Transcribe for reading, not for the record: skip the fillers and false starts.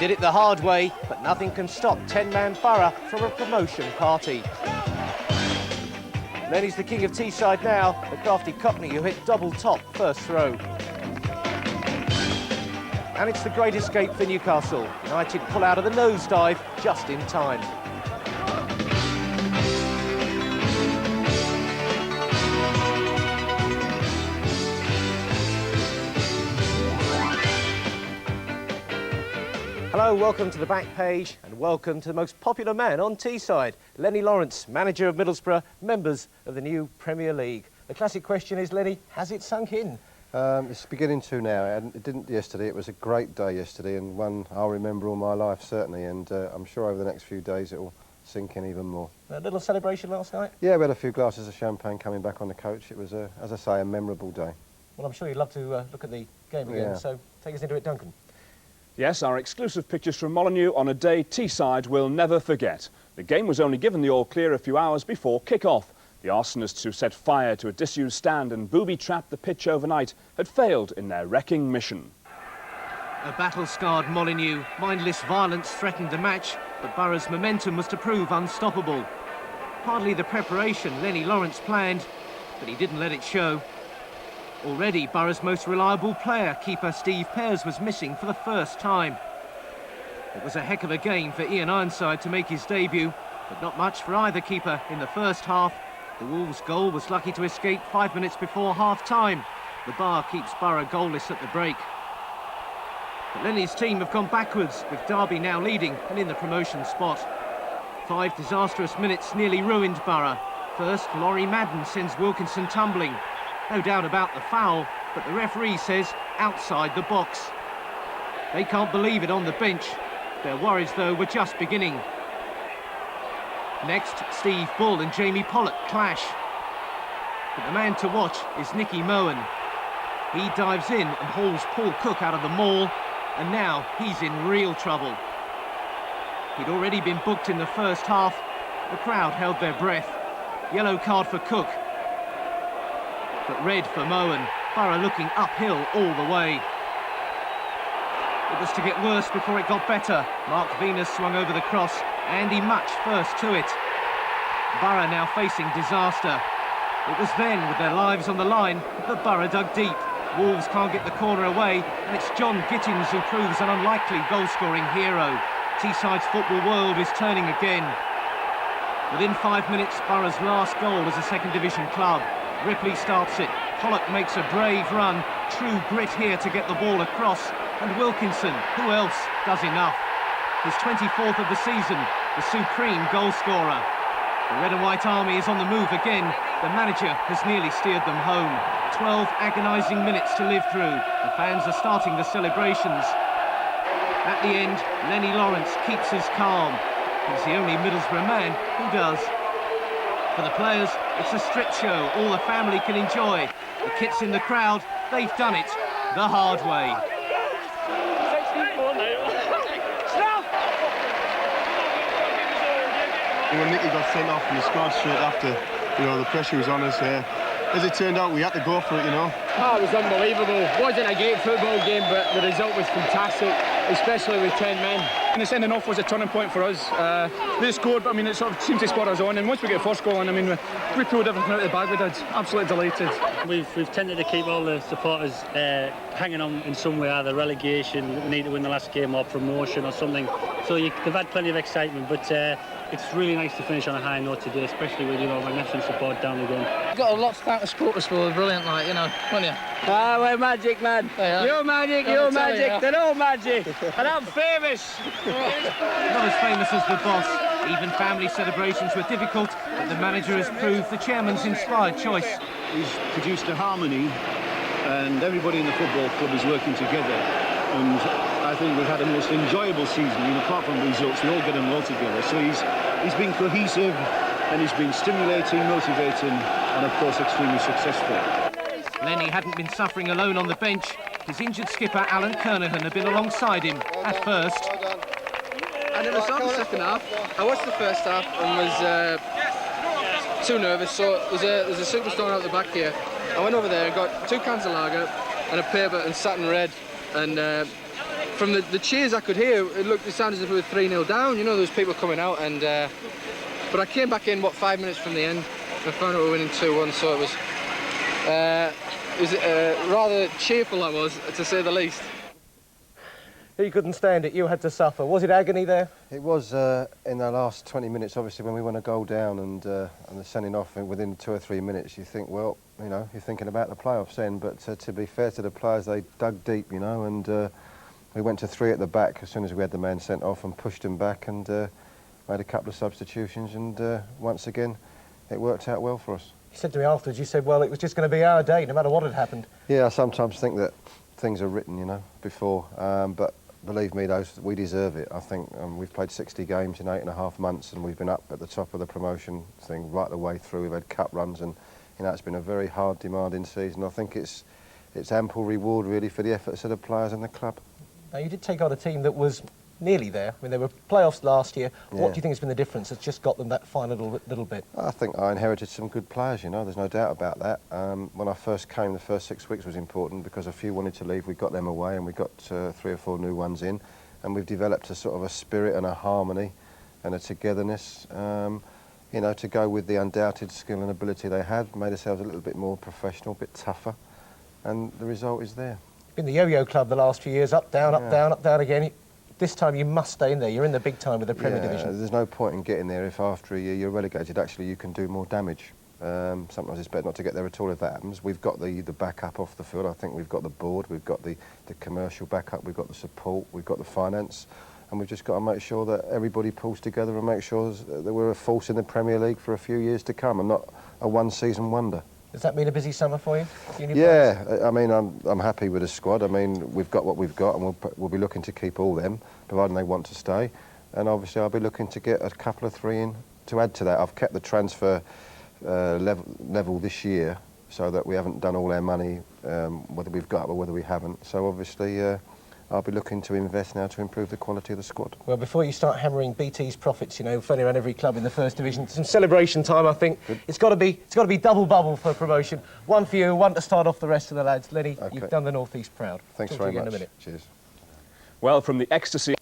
did it the hard way, but nothing can stop 10-man Borough from a promotion party. Lenny's the king of Teesside now, the crafty Cockney who hit double top first throw. And it's the great escape for Newcastle. United pull out of the nosedive just in time. Hello, welcome to the back page and welcome to the most popular man on Teesside, Lenny Lawrence, manager of Middlesbrough, members of the new Premier League. The classic question is, Lenny, has it sunk in? It's beginning to now. It didn't yesterday. It was a great day yesterday and one I'll remember all my life, certainly, and I'm sure over the next few days it will sink in even more. A little celebration last night? Yeah, we had a few glasses of champagne coming back on the coach. It was, as I say, a memorable day. Well, I'm sure you'd love to look at the game again, Yeah. so take us into it, Duncan. Yes, our exclusive pictures from Molineux on a day Teesside will never forget. The game was only given the all-clear a few hours before kick-off. The arsonists who set fire to a disused stand and booby-trapped the pitch overnight had failed in their wrecking mission. A battle-scarred Molineux, mindless violence threatened the match, but Borough's momentum was to prove unstoppable. Hardly the preparation Lenny Lawrence planned, but he didn't let it show. Already, Borough's most reliable player, keeper Steve Pears, was missing for the first time. It was a heck of a game for Ian Ironside to make his debut, but not much for either keeper in the first half. The Wolves' goal was lucky to escape 5 minutes before half-time. The bar keeps Borough goalless at the break. But Lenny's team have gone backwards, with Derby now leading and in the promotion spot. 5 disastrous minutes nearly ruined Borough. First, Laurie Madden sends Wilkinson tumbling. No doubt about the foul, but the referee says outside the box. They can't believe it on the bench. Their worries, though, were just beginning. Next, Steve Bull and Jamie Pollock clash. But the man to watch is Nicky Mohan. He dives in and hauls Paul Cook out of the maul, and now he's in real trouble. He'd already been booked in the first half. The crowd held their breath. Yellow card for Cook, but red for Mohan. Borough looking uphill all the way. It was to get worse before it got better. Mark Venus swung over the cross. Andy Much first to it. Borough now facing disaster. It was then, with their lives on the line, that Borough dug deep. Wolves can't get the corner away, and it's John Gittins who proves an unlikely goal-scoring hero. Teesside's football world is turning again. Within 5 minutes, Borough's last goal as a second division club. Ripley starts it. Pollock makes a brave run. True grit here to get the ball across. And Wilkinson, who else, does enough. His 24th of the season, the supreme goal scorer. The Red and White Army is on the move again. The manager has nearly steered them home. 12 agonising minutes to live through. The fans are starting the celebrations. At the end, Lenny Lawrence keeps his calm. He's the only Middlesbrough man who does. For the players, it's a strip show all the family can enjoy. The kids in the crowd, they've done it the hard way. When Nicky got sent off and he scored straight after, the pressure was on us. As it turned out, we had to go for it, Oh, it was unbelievable. It wasn't a great football game, but the result was fantastic, especially with 10 men. And the sending off was a turning point for us. They scored, but it sort of seemed to spur us on. And once we get a first goal in, we pulled everything out of the bag. We did. Absolutely delighted. We've tended to keep all the supporters hanging on in some way, either relegation, we need to win the last game, or promotion or something. So they've had plenty of excitement, but it's really nice to finish on a high note today, especially with magnificent support down again. Got a lot to thank the supporters for, brilliant, wouldn't you? Ah, we're magic, man. Yeah. You're magic, they're all magic. And I'm famous. Not as famous as the boss. Even family celebrations were difficult, but the manager has proved the chairman's inspired choice. He's produced a harmony, and everybody in the football club is working together. And I think we've had a most enjoyable season. Apart from the results, we all get on well together. So he's been cohesive, and he's been stimulating, motivating, and of course extremely successful. Lenny hadn't been suffering alone on the bench. His injured skipper Alan Kernahan had been alongside him at first. I never saw the second half. I watched the first half and was too nervous, so there's a superstore out the back here. I went over there and got 2 cans of lager and a paper and satin red, and from the cheers I could hear, it sounded as if we were 3-0 down. You know, there was people coming out, and but I came back in 5 minutes from the end. I found out we were winning 2-1, so it was rather cheerful. I was, to say the least. He couldn't stand it. You had to suffer. Was it agony there? It was in the last 20 minutes. Obviously, when we went a goal down and the sending off within 2 or 3 minutes, you think, well, you know, you're thinking about the playoffs then. But to be fair to the players, they dug deep, you know, and we went to 3 at the back as soon as we had the man sent off and pushed him back and made a couple of substitutions. And once again, it worked out well for us. You said to me afterwards, you said, well, it was just going to be our day, no matter what had happened. Yeah, I sometimes think that things are written, you know, before, but believe me, we deserve it. I think we've played 60 games in 8.5 months, and we've been up at the top of the promotion thing right the way through. We've had cup runs, and you know, it's been a very hard, demanding season. I think it's ample reward really for the efforts of the players and the club. Now, you did take on a team that was nearly there. I mean, they were playoffs last year. Yeah. What do you think has been the difference that's just got them that final little bit? I think I inherited some good players, you know, there's no doubt about that. When I first came, the first 6 weeks was important because a few wanted to leave. We got them away and we got 3 or 4 new ones in, and we've developed a sort of a spirit and a harmony and a togetherness, you know, to go with the undoubted skill and ability they had, made ourselves a little bit more professional, a bit tougher, and the result is there. Been the yo-yo club the last few years, up, down, up, down, up, down again. This time you must stay in there. You're in the big time with the Premier Division. There's no point in getting there if after a year you're relegated. Actually, you can do more damage. Sometimes it's better not to get there at all if that happens. We've got the backup off the field. I think we've got the board, we've got the commercial backup, we've got the support, we've got the finance, and we've just got to make sure that everybody pulls together and make sure that we're a force in the Premier League for a few years to come and not a one-season wonder. Does that mean a busy summer for you? Yeah, I mean, I'm happy with the squad. I mean, we've got what we've got, and we'll be looking to keep all them, providing they want to stay. And obviously, I'll be looking to get a couple of 3 in to add to that. I've kept the transfer level this year, so that we haven't done all our money, whether we've got or whether we haven't. So obviously, I'll be looking to invest now to improve the quality of the squad. Well, before you start hammering BT's profits, you know, floating around every club in the First Division, some celebration time, I think. Good. It's got to be double bubble for promotion. One for you, one to start off the rest of the lads. Lenny, okay. You've done the North East proud. Thanks very much. In a minute. Cheers. Well, from the ecstasy